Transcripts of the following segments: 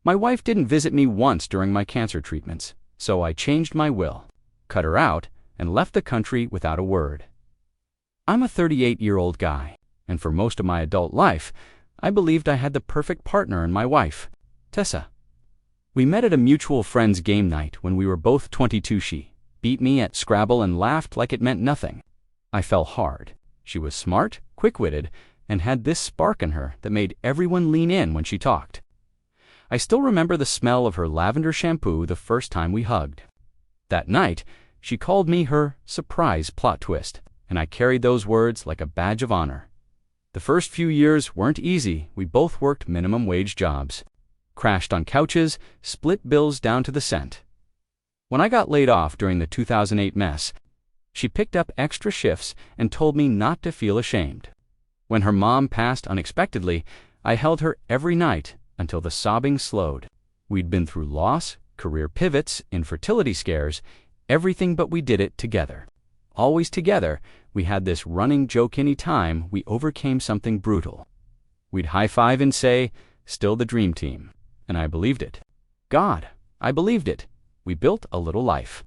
My wife didn't visit me once during my cancer treatments, so I changed my will, cut her out, and left the country without a word. I'm a 38-year-old guy, and for most of my adult life, I believed I had the perfect partner in my wife, Tessa. We met at a mutual friend's game night when we were both 22. She beat me at Scrabble and laughed like it meant nothing. I fell hard. She was smart, quick-witted, and had this spark in her that made everyone lean in when she talked. I still remember the smell of her lavender shampoo the first time we hugged. That night, she called me her surprise plot twist, and I carried those words like a badge of honor. The first few years weren't easy. We both worked minimum wage jobs, crashed on couches, split bills down to the cent. When I got laid off during the 2008 mess, she picked up extra shifts and told me not to feel ashamed. When her mom passed unexpectedly, I held her every night until the sobbing slowed. We'd been through loss, career pivots, infertility scares, everything, but we did it together. Always together, we had this running joke any time we overcame something brutal. We'd high-five and say, "Still the dream team." And I believed it. God, I believed it. We built a little life.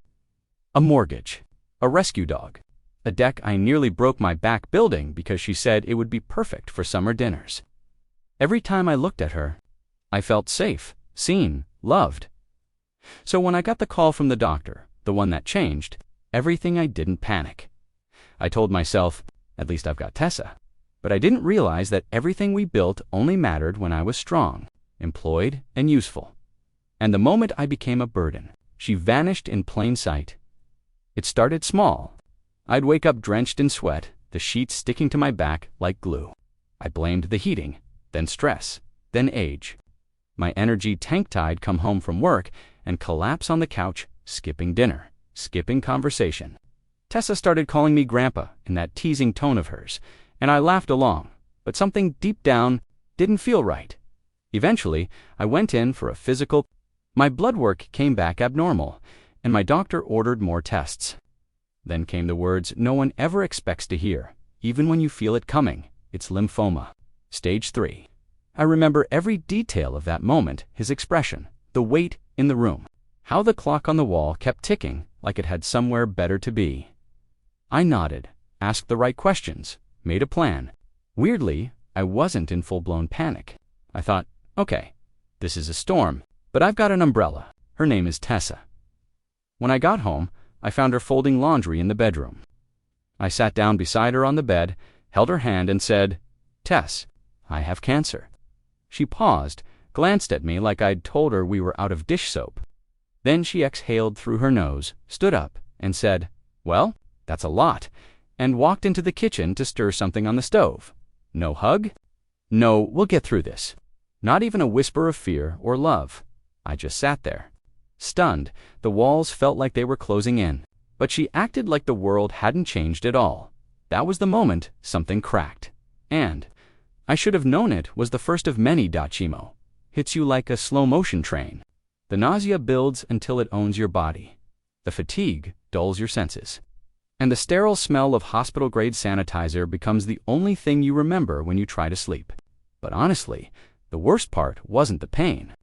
A mortgage. A rescue dog. A deck I nearly broke my back building because she said it would be perfect for summer dinners. Every time I looked at her, I felt safe, seen, loved. So when I got the call from the doctor, the one that changed everything, I didn't panic. I told myself, at least I've got Tessa. But I didn't realize that everything we built only mattered when I was strong, employed, and useful. And the moment I became a burden, she vanished in plain sight. It started small. I'd wake up drenched in sweat, the sheets sticking to my back like glue. I blamed the heating, then stress, then age. My energy tanked. I'd come home from work and collapse on the couch, skipping dinner, skipping conversation. Tessa started calling me Grandpa in that teasing tone of hers, and I laughed along, but something deep down didn't feel right. Eventually, I went in for a physical. My blood work came back abnormal, and my doctor ordered more tests. Then came the words no one ever expects to hear, even when you feel it coming. It's lymphoma. Stage 3. I remember every detail of that moment, his expression, the weight in the room, how the clock on the wall kept ticking like it had somewhere better to be. I nodded, asked the right questions, made a plan. Weirdly, I wasn't in full-blown panic. I thought, okay, this is a storm, but I've got an umbrella. Her name is Tessa. When I got home, I found her folding laundry in the bedroom. I sat down beside her on the bed, held her hand, and said, "Tess, I have cancer." She paused, glanced at me like I'd told her we were out of dish soap. Then she exhaled through her nose, stood up, and said, "Well, that's a lot," and walked into the kitchen to stir something on the stove. No hug? No, we'll get through this. Not even a whisper of fear or love. I just sat there. Stunned, the walls felt like they were closing in, but she acted like the world hadn't changed at all. That was the moment something cracked. And I should have known it was the first of many. Chemo hits you like a slow-motion train. The nausea builds until it owns your body. The fatigue dulls your senses. And the sterile smell of hospital-grade sanitizer becomes the only thing you remember when you try to sleep. But honestly, the worst part wasn't the pain.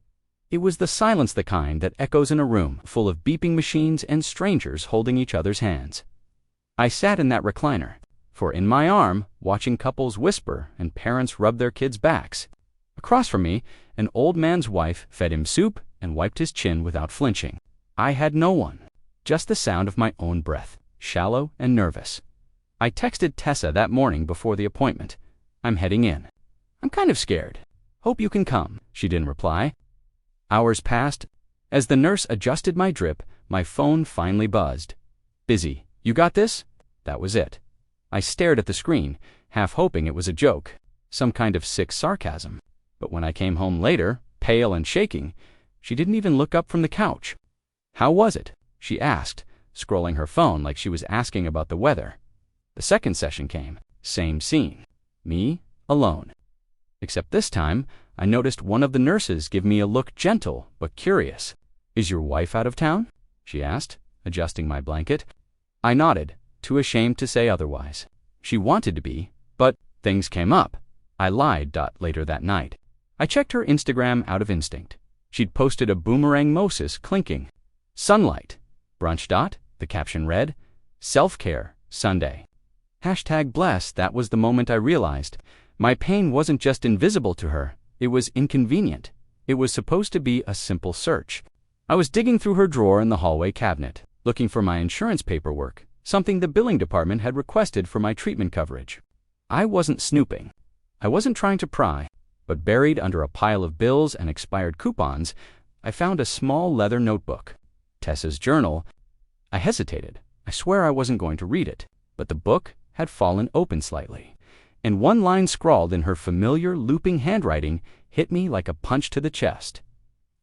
It was the silence, the kind that echoes in a room full of beeping machines and strangers holding each other's hands. I sat in that recliner, for in my arm, watching couples whisper and parents rub their kids' backs. Across from me, an old man's wife fed him soup and wiped his chin without flinching. I had no one, just the sound of my own breath, shallow and nervous. I texted Tessa that morning before the appointment. "I'm heading in. I'm kind of scared. Hope you can come." She didn't reply. Hours passed. As the nurse adjusted my drip, my phone finally buzzed. "Busy. You got this?" That was it. I stared at the screen, half hoping it was a joke, some kind of sick sarcasm. But when I came home later, pale and shaking, she didn't even look up from the couch. "How was it?" she asked, scrolling her phone like she was asking about the weather. The second session came. Same scene. Me, alone. Except this time, I noticed one of the nurses give me a look, gentle but curious. "Is your wife out of town?" she asked, adjusting my blanket. I nodded, too ashamed to say otherwise. She wanted to be, but things came up. I lied. Later that night, I checked her Instagram out of instinct. She'd posted a boomerang Moses clinking. Sunlight. Brunch. The caption read, Self-care, Sunday. #bless. That was the moment I realized. My pain wasn't just invisible to her, it was inconvenient. It was supposed to be a simple search. I was digging through her drawer in the hallway cabinet, looking for my insurance paperwork, something the billing department had requested for my treatment coverage. I wasn't snooping. I wasn't trying to pry, but buried under a pile of bills and expired coupons, I found a small leather notebook. Tessa's journal. I hesitated. I swear I wasn't going to read it, but the book had fallen open slightly, and one line scrawled in her familiar looping handwriting hit me like a punch to the chest.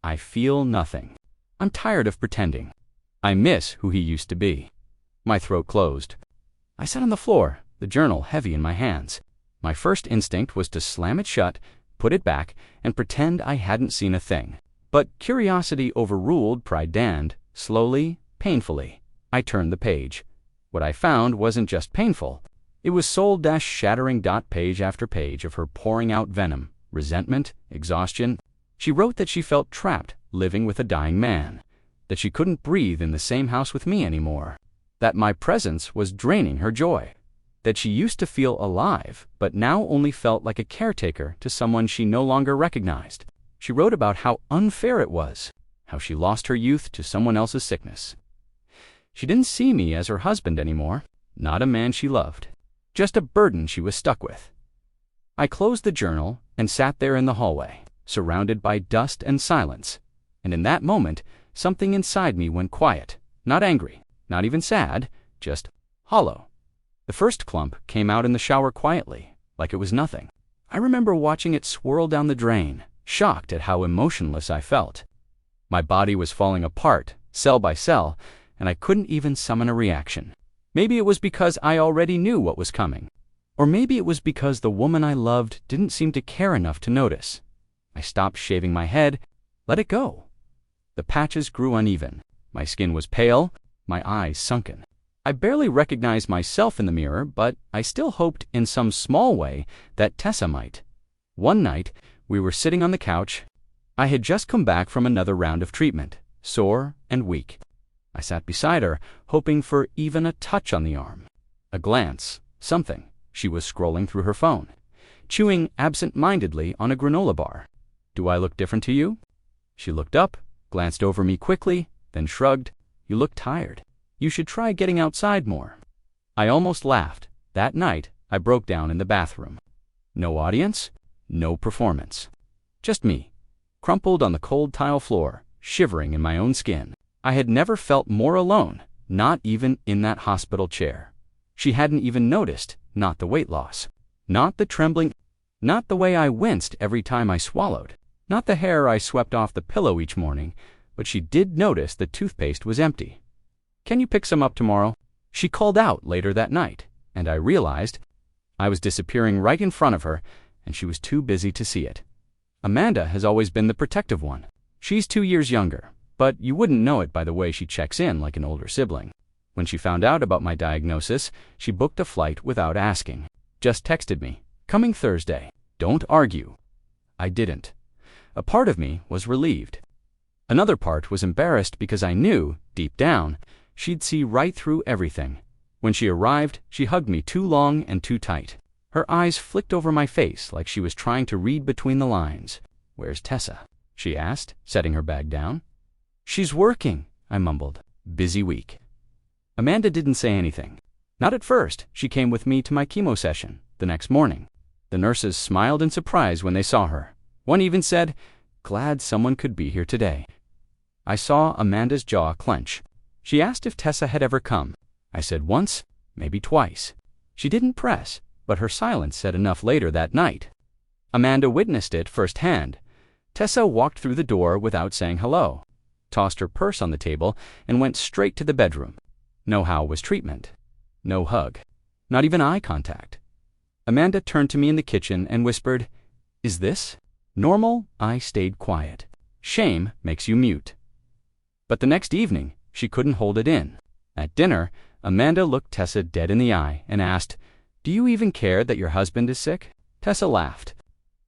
I feel nothing. I'm tired of pretending. I miss who he used to be. My throat closed. I sat on the floor, the journal heavy in my hands. My first instinct was to slam it shut, put it back, and pretend I hadn't seen a thing. But curiosity overruled pride, and, slowly, painfully, I turned the page. What I found wasn't just painful. It was soul-shattering. Page after page of her pouring out venom, resentment, exhaustion. She wrote that she felt trapped, living with a dying man, that she couldn't breathe in the same house with me anymore, that my presence was draining her joy, that she used to feel alive, but now only felt like a caretaker to someone she no longer recognized. She wrote about how unfair it was, how she lost her youth to someone else's sickness. She didn't see me as her husband anymore, not a man she loved, just a burden she was stuck with. I closed the journal and sat there in the hallway, surrounded by dust and silence, and in that moment, something inside me went quiet, not angry, not even sad, just hollow. The first clump came out in the shower quietly, like it was nothing. I remember watching it swirl down the drain, shocked at how emotionless I felt. My body was falling apart, cell by cell, and I couldn't even summon a reaction. Maybe it was because I already knew what was coming. Or maybe it was because the woman I loved didn't seem to care enough to notice. I stopped shaving my head, let it go. The patches grew uneven. My skin was pale, my eyes sunken. I barely recognized myself in the mirror, but I still hoped in some small way that Tessa might. One night, we were sitting on the couch. I had just come back from another round of treatment, sore and weak. I sat beside her, hoping for even a touch on the arm. A glance, something. She was scrolling through her phone, chewing absent-mindedly on a granola bar. Do I look different to you? She looked up, glanced over me quickly, then shrugged. You look tired. You should try getting outside more. I almost laughed. That night, I broke down in the bathroom. No audience, no performance. Just me, crumpled on the cold tile floor, shivering in my own skin. I had never felt more alone, not even in that hospital chair. She hadn't even noticed, not the weight loss, not the trembling, not the way I winced every time I swallowed, not the hair I swept off the pillow each morning, but she did notice the toothpaste was empty. Can you pick some up tomorrow? She called out later that night, and I realized I was disappearing right in front of her, and she was too busy to see it. Amanda has always been the protective one. She's 2 years younger, but you wouldn't know it by the way she checks in like an older sibling. When she found out about my diagnosis, she booked a flight without asking. Just texted me, coming Thursday. Don't argue. I didn't. A part of me was relieved. Another part was embarrassed because I knew, deep down, she'd see right through everything. When she arrived, she hugged me too long and too tight. Her eyes flicked over my face like she was trying to read between the lines. Where's Tessa? She asked, setting her bag down. She's working, I mumbled. Busy week. Amanda didn't say anything. Not at first. She came with me to my chemo session the next morning. The nurses smiled in surprise when they saw her. One even said, glad someone could be here today. I saw Amanda's jaw clench. She asked if Tessa had ever come. I said once, maybe twice. She didn't press, but her silence said enough later that night. Amanda witnessed it firsthand. Tessa walked through the door without saying hello, tossed her purse on the table, and went straight to the bedroom. No how was treatment. No hug. Not even eye contact. Amanda turned to me in the kitchen and whispered, Is this normal? I stayed quiet. Shame makes you mute. But the next evening, she couldn't hold it in. At dinner, Amanda looked Tessa dead in the eye and asked, Do you even care that your husband is sick? Tessa laughed.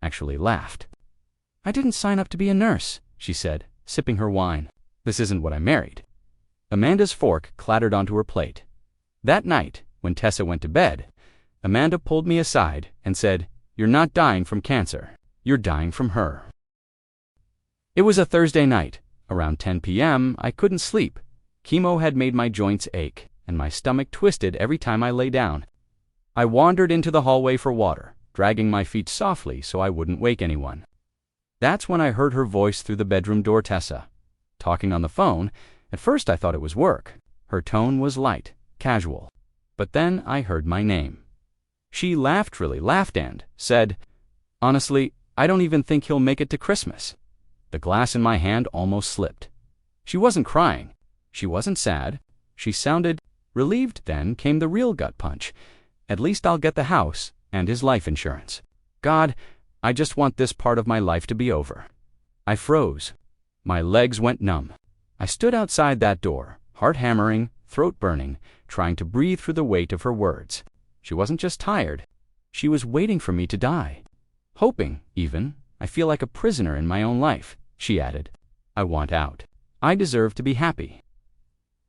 Actually laughed. I didn't sign up to be a nurse. she said, sipping her wine. "This isn't what I married." Amanda's fork clattered onto her plate. That night, when Tessa went to bed, Amanda pulled me aside and said, "You're not dying from cancer. You're dying from her." It was a Thursday night. Around 10 p.m., I couldn't sleep. Chemo had made my joints ache, and my stomach twisted every time I lay down. I wandered into the hallway for water, dragging my feet softly so I wouldn't wake anyone. That's when I heard her voice through the bedroom door. "Tessa." Talking on the phone. At first I thought it was work. Her tone was light, casual. But then I heard my name. She really laughed and said, "Honestly, I don't even think he'll make it to Christmas." The glass in my hand almost slipped. She wasn't crying. She wasn't sad. She sounded relieved. Then came the real gut punch. At least I'll get the house and his life insurance. God, I just want this part of my life to be over. I froze. My legs went numb. I stood outside that door, heart hammering, throat burning, trying to breathe through the weight of her words. She wasn't just tired. She was waiting for me to die. Hoping, even. "I feel like a prisoner in my own life," she added. "I want out. I deserve to be happy."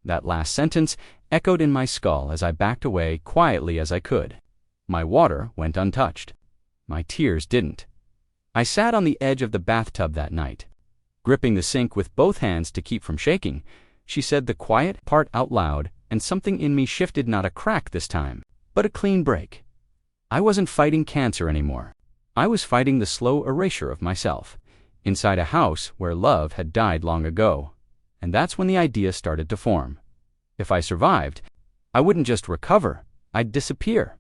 That last sentence echoed in my skull as I backed away quietly as I could. My water went untouched. My tears didn't. I sat on the edge of the bathtub that night, gripping the sink with both hands to keep from shaking. She said the quiet part out loud, and something in me shifted, not a crack this time, but a clean break. I wasn't fighting cancer anymore. I was fighting the slow erasure of myself, inside a house where love had died long ago. And that's when the idea started to form. If I survived, I wouldn't just recover, I'd disappear.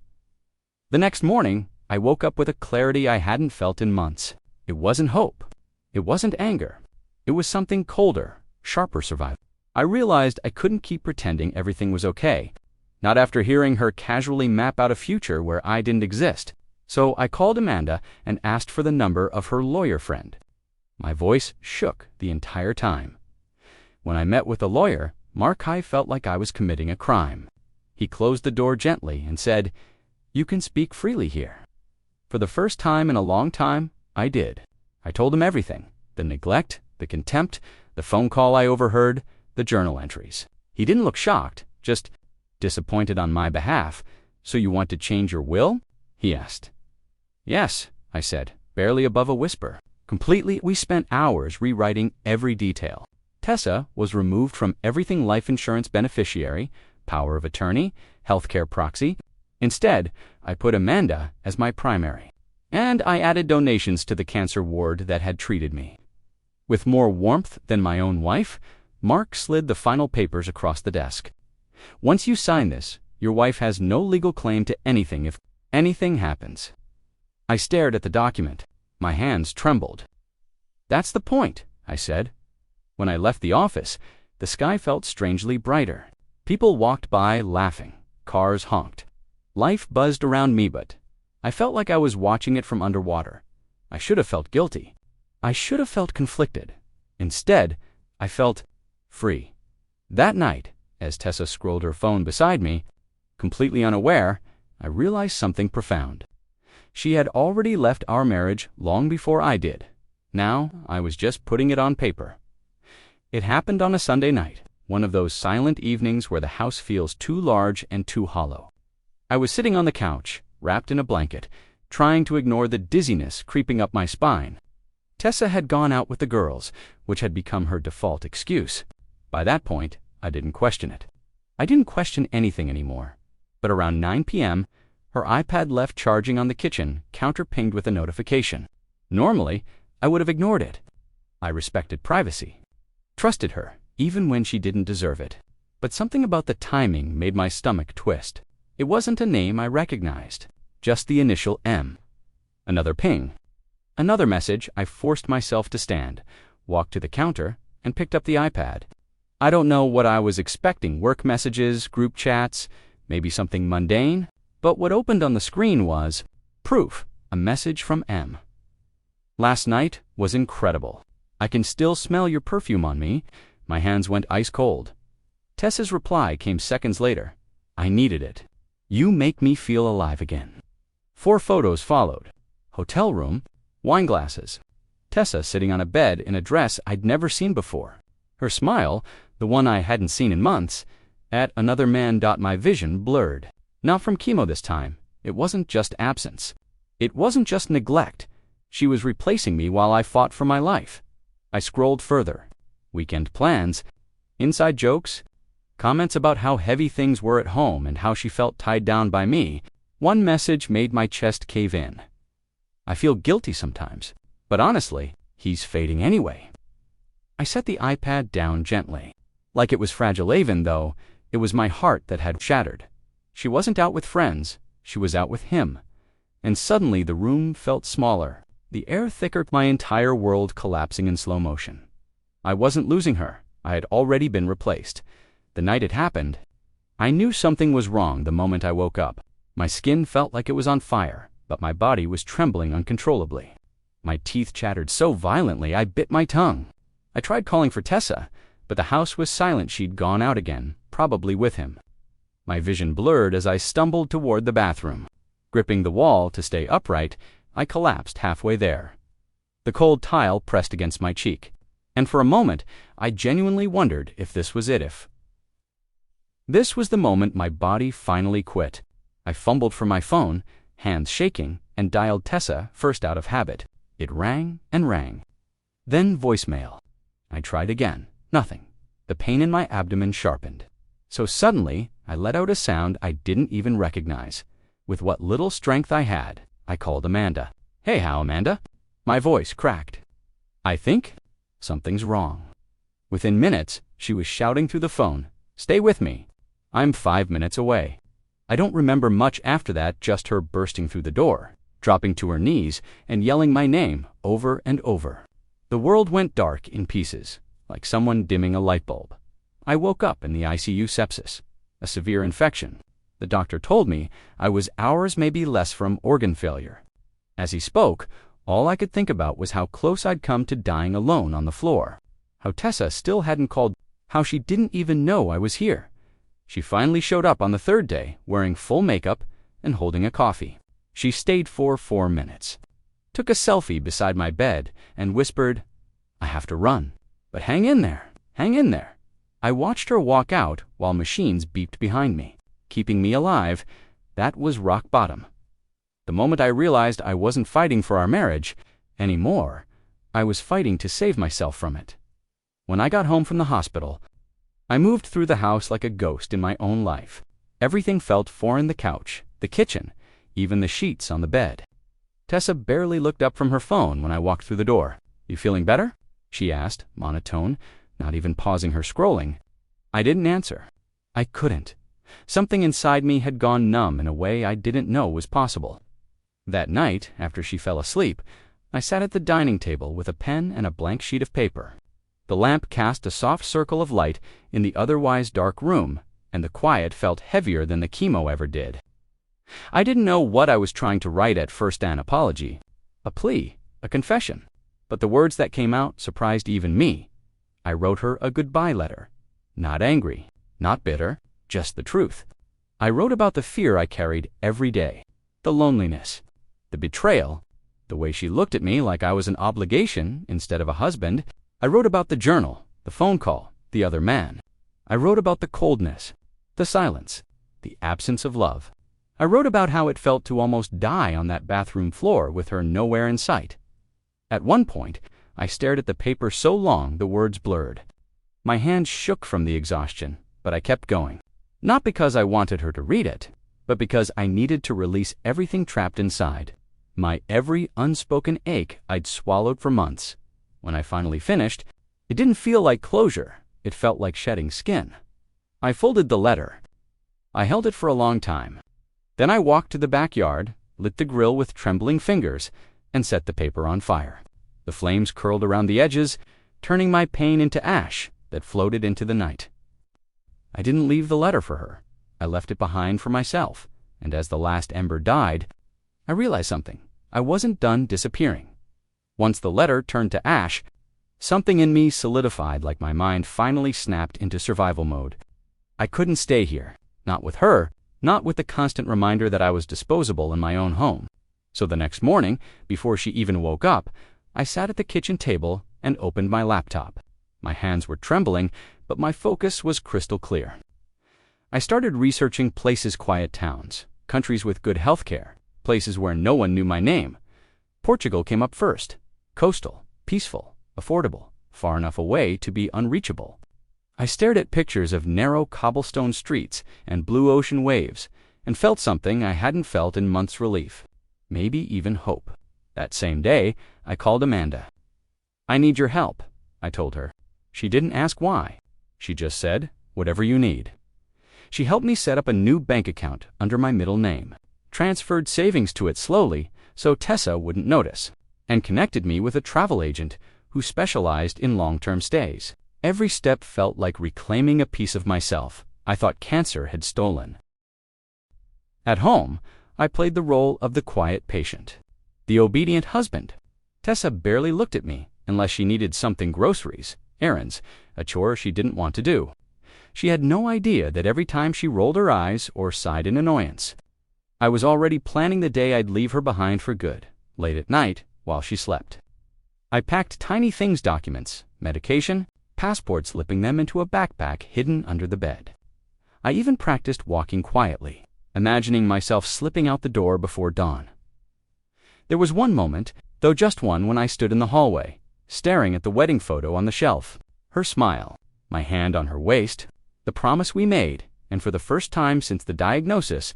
The next morning, I woke up with a clarity I hadn't felt in months. It wasn't hope. It wasn't anger. It was something colder, sharper survival. I realized I couldn't keep pretending everything was okay, not after hearing her casually map out a future where I didn't exist. So I called Amanda and asked for the number of her lawyer friend. My voice shook the entire time. When I met with the lawyer, Mark, I felt like I was committing a crime. He closed the door gently and said, "You can speak freely here." For the first time in a long time, I did. I told him everything: the neglect, the contempt, the phone call I overheard, the journal entries. He didn't look shocked, just disappointed on my behalf. "So you want to change your will?" he asked. "Yes," I said, barely above a whisper. Completely. We spent hours rewriting every detail. Tessa was removed from everything: life insurance beneficiary, power of attorney, healthcare proxy. Instead, I put Amanda as my primary. And I added donations to the cancer ward that had treated me. With more warmth than my own wife, Mark slid the final papers across the desk. "Once you sign this, your wife has no legal claim to anything if anything happens." I stared at the document. My hands trembled. "That's the point," I said. When I left the office, the sky felt strangely brighter. People walked by laughing. Cars honked. Life buzzed around me, but I felt like I was watching it from underwater. I should have felt guilty. I should have felt conflicted. Instead, I felt free. That night, as Tessa scrolled her phone beside me, completely unaware, I realized something profound. She had already left our marriage long before I did. Now, I was just putting it on paper. It happened on a Sunday night, one of those silent evenings where the house feels too large and too hollow. I was sitting on the couch, wrapped in a blanket, trying to ignore the dizziness creeping up my spine. Tessa had gone out with the girls, which had become her default excuse. By that point, I didn't question it. I didn't question anything anymore. But around 9 p.m., her iPad left charging on the kitchen counter pinged with a notification. Normally, I would have ignored it. I respected privacy. Trusted her, even when she didn't deserve it. But something about the timing made my stomach twist. It wasn't a name I recognized, just the initial M. Another ping. Another message. I forced myself to stand, walked to the counter, and picked up the iPad. I don't know what I was expecting: work messages, group chats, maybe something mundane. But what opened on the screen was proof, a message from M. "Last night was incredible. I can still smell your perfume on me." My hands went ice cold. Tessa's reply came seconds later. "I needed it. You make me feel alive again." 4 photos followed. Hotel room, wine glasses. Tessa sitting on a bed in a dress I'd never seen before. Her smile, the one I hadn't seen in months, at another man. My vision blurred. Not from chemo this time. It wasn't just absence. It wasn't just neglect. She was replacing me while I fought for my life. I scrolled further. Weekend plans, inside jokes, comments about how heavy things were at home and how she felt tied down by me. One message made my chest cave in. I feel guilty sometimes, but honestly, he's fading anyway. I set the iPad down gently. Like it was fragile even, though, it was my heart that had shattered. She wasn't out with friends, she was out with him. And suddenly the room felt smaller, the air thicker, my entire world collapsing in slow motion. I wasn't losing her, I had already been replaced. The night it happened, I knew something was wrong the moment I woke up. My skin felt like it was on fire, but my body was trembling uncontrollably. My teeth chattered so violently I bit my tongue. I tried calling for Tessa, but the house was silent. She'd gone out again, probably with him. My vision blurred as I stumbled toward the bathroom. Gripping the wall to stay upright, I collapsed halfway there. The cold tile pressed against my cheek, and for a moment I genuinely wondered if this was it. This was the moment my body finally quit. I fumbled for my phone, hands shaking, and dialed Tessa first out of habit. It rang and rang. Then voicemail. I tried again. Nothing. The pain in my abdomen sharpened. So suddenly, I let out a sound I didn't even recognize. With what little strength I had, I called Amanda. "Hey, how, Amanda?" My voice cracked. "I think something's wrong." Within minutes, she was shouting through the phone, "Stay with me. I'm 5 minutes away." I don't remember much after that, just her bursting through the door, dropping to her knees, and yelling my name over and over. The world went dark in pieces, like someone dimming a light bulb. I woke up in the ICU. Sepsis, a severe infection. The doctor told me I was hours, maybe less, from organ failure. As he spoke, all I could think about was how close I'd come to dying alone on the floor. How Tessa still hadn't called, how she didn't even know I was here. She finally showed up on the third day, wearing full makeup and holding a coffee. She stayed for 4 minutes, took a selfie beside my bed, and whispered, "I have to run, but hang in there, hang in there." I watched her walk out while machines beeped behind me, keeping me alive. That was rock bottom. The moment I realized I wasn't fighting for our marriage anymore, I was fighting to save myself from it. When I got home from the hospital, I moved through the house like a ghost in my own life. Everything felt foreign: the couch, the kitchen, even the sheets on the bed. Tessa barely looked up from her phone when I walked through the door. "You feeling better?" she asked, monotone, not even pausing her scrolling. I didn't answer. I couldn't. Something inside me had gone numb in a way I didn't know was possible. That night, after she fell asleep, I sat at the dining table with a pen and a blank sheet of paper. The lamp cast a soft circle of light in the otherwise dark room, and the quiet felt heavier than the chemo ever did. I didn't know what I was trying to write at first: an apology, a plea, a confession. But the words that came out surprised even me. I wrote her a goodbye letter. Not angry, not bitter, just the truth. I wrote about the fear I carried every day, the loneliness, the betrayal, the way she looked at me like I was an obligation instead of a husband. I wrote about the journal, the phone call, the other man. I wrote about the coldness, the silence, the absence of love. I wrote about how it felt to almost die on that bathroom floor with her nowhere in sight. At one point, I stared at the paper so long the words blurred. My hands shook from the exhaustion, but I kept going. Not because I wanted her to read it, but because I needed to release everything trapped inside. My every unspoken ache I'd swallowed for months. When I finally finished, it didn't feel like closure. It felt like shedding skin. I folded the letter. I held it for a long time. Then I walked to the backyard, lit the grill with trembling fingers, and set the paper on fire. The flames curled around the edges, turning my pain into ash that floated into the night. I didn't leave the letter for her. I left it behind for myself, and as the last ember died, I realized something. I wasn't done disappearing. Once the letter turned to ash, something in me solidified, like my mind finally snapped into survival mode. I couldn't stay here, not with her, not with the constant reminder that I was disposable in my own home. So the next morning, before she even woke up, I sat at the kitchen table and opened my laptop. My hands were trembling, but my focus was crystal clear. I started researching places, quiet towns, countries with good health care, places where no one knew my name. Portugal came up first. Coastal, peaceful, affordable, far enough away to be unreachable. I stared at pictures of narrow cobblestone streets and blue ocean waves and felt something I hadn't felt in months: relief, maybe even hope. That same day, I called Amanda. "I need your help," I told her. She didn't ask why. She just said, "Whatever you need." She helped me set up a new bank account under my middle name, transferred savings to it slowly so Tessa wouldn't notice, and connected me with a travel agent who specialized in long-term stays. Every step felt like reclaiming a piece of myself I thought cancer had stolen. At home, I played the role of the quiet patient, the obedient husband. Tessa barely looked at me unless she needed something: groceries, errands, a chore she didn't want to do. She had no idea that every time she rolled her eyes or sighed in annoyance, I was already planning the day I'd leave her behind for good, late at night while she slept. I packed tiny things: documents, medication, passports, slipping them into a backpack hidden under the bed. I even practiced walking quietly, imagining myself slipping out the door before dawn. There was one moment, though just one, when I stood in the hallway, staring at the wedding photo on the shelf. Her smile, my hand on her waist, the promise we made, and for the first time since the diagnosis,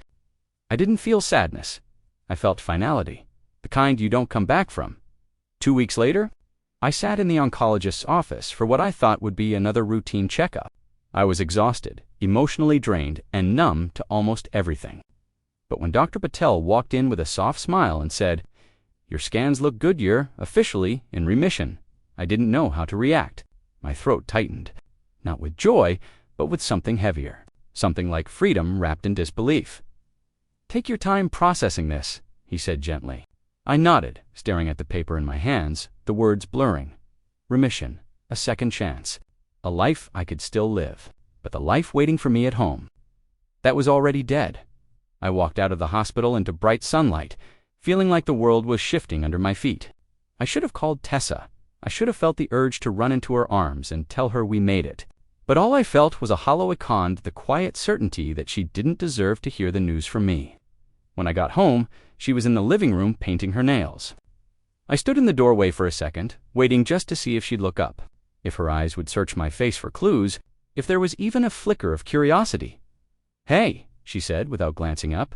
I didn't feel sadness. I felt finality, the kind you don't come back from. 2 weeks later, I sat in the oncologist's office for what I thought would be another routine checkup. I was exhausted, emotionally drained, and numb to almost everything. But when Dr. Patel walked in with a soft smile and said, "Your scans look good, you're officially in remission," I didn't know how to react. My throat tightened, not with joy, but with something heavier, something like freedom wrapped in disbelief. "Take your time processing this," he said gently. I nodded, staring at the paper in my hands, the words blurring. Remission, a second chance, a life I could still live, but the life waiting for me at home, that was already dead. I walked out of the hospital into bright sunlight, feeling like the world was shifting under my feet. I should have called Tessa. I should have felt the urge to run into her arms and tell her we made it. But all I felt was a hollow echo, the quiet certainty that she didn't deserve to hear the news from me. When I got home, she was in the living room painting her nails. I stood in the doorway for a second, waiting just to see if she'd look up, if her eyes would search my face for clues, if there was even a flicker of curiosity. "Hey," she said without glancing up,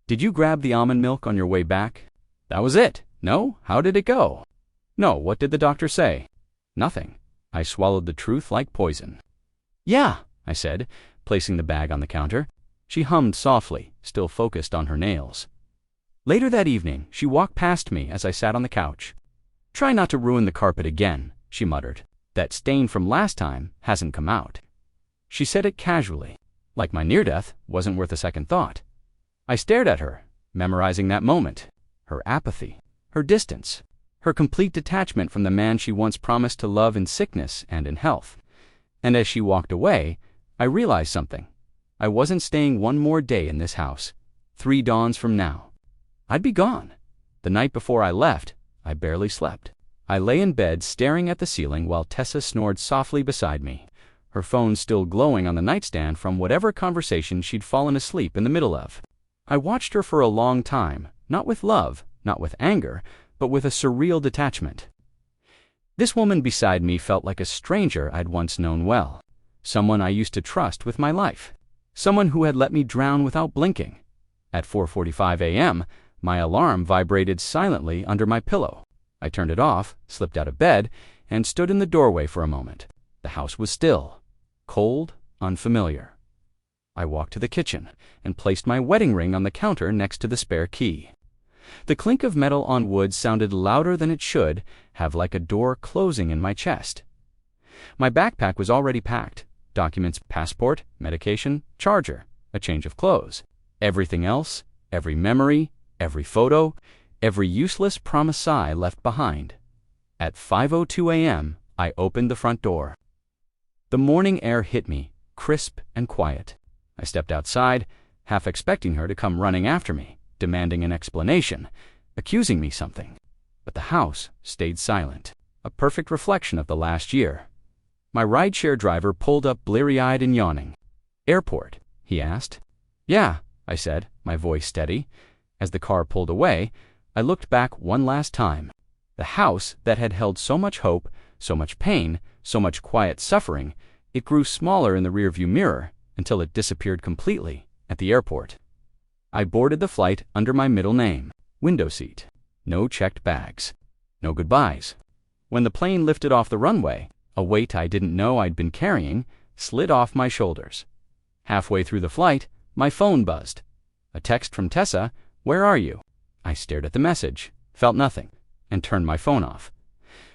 "did you grab the almond milk on your way back?" "That was it." "No? How did it go?" "No, what did the doctor say?" "Nothing." I swallowed the truth like poison. "Yeah," I said, placing the bag on the counter. She hummed softly, still focused on her nails. Later that evening, she walked past me as I sat on the couch. "Try not to ruin the carpet again," she muttered. "That stain from last time hasn't come out." She said it casually, like my near-death wasn't worth a second thought. I stared at her, memorizing that moment, her apathy, her distance, her complete detachment from the man she once promised to love in sickness and in health. And as she walked away, I realized something. I wasn't staying one more day in this house. 3 dawns from now, I'd be gone. The night before I left, I barely slept. I lay in bed staring at the ceiling while Tessa snored softly beside me, her phone still glowing on the nightstand from whatever conversation she'd fallen asleep in the middle of. I watched her for a long time, not with love, not with anger, but with a surreal detachment. This woman beside me felt like a stranger I'd once known well, someone I used to trust with my life, someone who had let me drown without blinking. At 4:45 a.m., my alarm vibrated silently under my pillow. I turned it off, slipped out of bed, and stood in the doorway for a moment. The house was still, cold, unfamiliar. I walked to the kitchen and placed my wedding ring on the counter next to the spare key. The clink of metal on wood sounded louder than it should have, like a door closing in my chest. My backpack was already packed: documents, passport, medication, charger, a change of clothes. Everything else, every memory, every photo, every useless promise I left behind. At 5:02 a.m., I opened the front door. The morning air hit me, crisp and quiet. I stepped outside, half expecting her to come running after me, demanding an explanation, accusing me something. but the house stayed silent, a perfect reflection of the last year. My rideshare driver pulled up bleary-eyed and yawning. "Airport?" he asked. "Yeah," I said, my voice steady. As the car pulled away, I looked back one last time. The house that had held so much hope, so much pain, so much quiet suffering, it grew smaller in the rearview mirror until it disappeared completely at the airport. I boarded the flight under my middle name, window seat. No checked bags. No goodbyes. When the plane lifted off the runway, a weight I didn't know I'd been carrying slid off my shoulders. Halfway through the flight, my phone buzzed. A text from Tessa, "Where are you?" I stared at the message, felt nothing, and turned my phone off.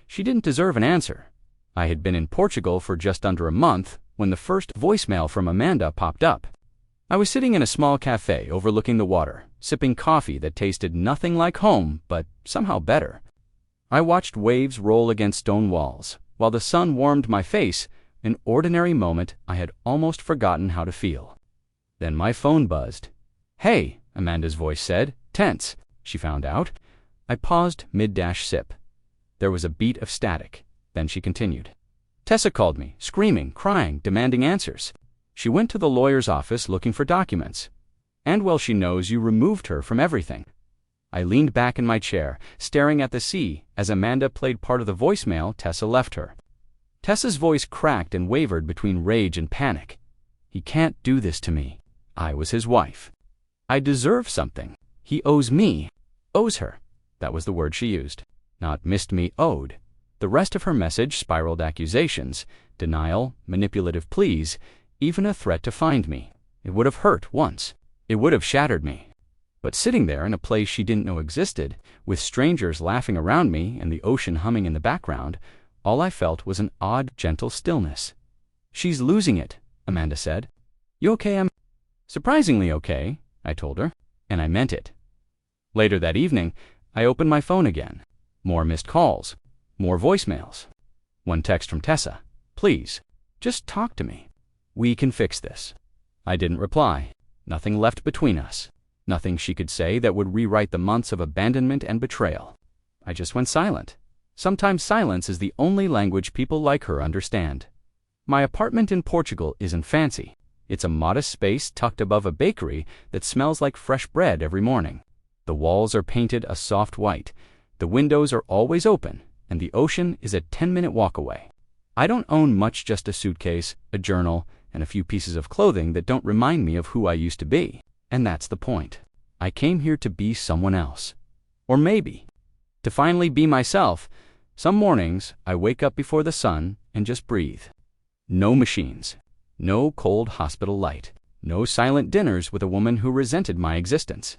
She didn't deserve an answer. I had been in Portugal for just under a month when the first voicemail from Amanda popped up. I was sitting in a small cafe overlooking the water, sipping coffee that tasted nothing like home, but somehow better. I watched waves roll against stone walls, while the sun warmed my face, an ordinary moment I had almost forgotten how to feel. Then my phone buzzed. "Hey," Amanda's voice said, tense, she found out. I paused mid-sip. There was a beat of static. Then she continued. "Tessa called me, screaming, crying, demanding answers. She went to the lawyer's office looking for documents. And well, she knows you removed her from everything." I leaned back in my chair, staring at the sea as Amanda played part of the voicemail Tessa left her. Tessa's voice cracked and wavered between rage and panic. "He can't do this to me. I was his wife. I deserve something. He owes me." Owes her. That was the word she used. Not missed me, owed. The rest of her message spiraled accusations, denial, manipulative pleas, even a threat to find me. It would have hurt once. It would have shattered me. But sitting there in a place she didn't know existed, with strangers laughing around me and the ocean humming in the background, all I felt was an odd, gentle stillness. "She's losing it," Amanda said. "You okay, "Surprisingly okay," I told her, and I meant it. Later that evening, I opened my phone again. More missed calls. More voicemails. One text from Tessa. "Please, just talk to me. We can fix this." I didn't reply. Nothing left between us. Nothing she could say that would rewrite the months of abandonment and betrayal. I just went silent. Sometimes silence is the only language people like her understand. My apartment in Portugal isn't fancy. It's a modest space tucked above a bakery that smells like fresh bread every morning. The walls are painted a soft white. The windows are always open, and the ocean is a 10-minute walk away. I don't own much, just a suitcase, a journal, and a few pieces of clothing that don't remind me of who I used to be. And that's the point. I came here to be someone else. Or maybe, to finally be myself. Some mornings, I wake up before the sun and just breathe. No machines. No cold hospital light. No silent dinners with a woman who resented my existence.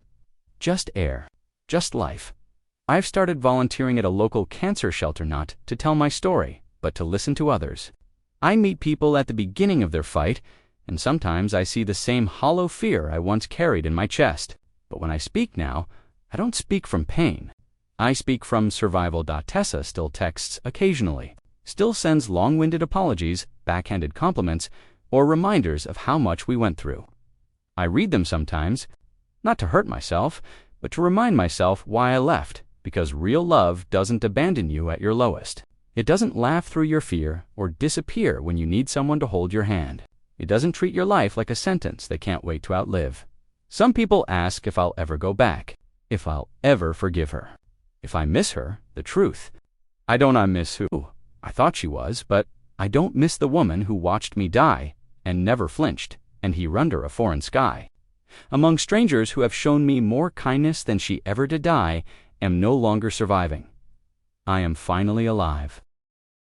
Just air. Just life. I've started volunteering at a local cancer shelter, not to tell my story, but to listen to others. I meet people at the beginning of their fight, and sometimes I see the same hollow fear I once carried in my chest. But when I speak now, I don't speak from pain. I speak from survival. Tessa still texts occasionally, still sends long-winded apologies, backhanded compliments, or reminders of how much we went through. I read them sometimes, not to hurt myself, but to remind myself why I left, because real love doesn't abandon you at your lowest. It doesn't laugh through your fear or disappear when you need someone to hold your hand. It doesn't treat your life like a sentence they can't wait to outlive. Some people ask if I'll ever go back, if I'll ever forgive her, if I miss her, the truth. I miss who I thought she was, but I don't miss the woman who watched me die and never flinched and hear under a foreign sky. Among strangers who have shown me more kindness than she ever did, I am no longer surviving. I am finally alive.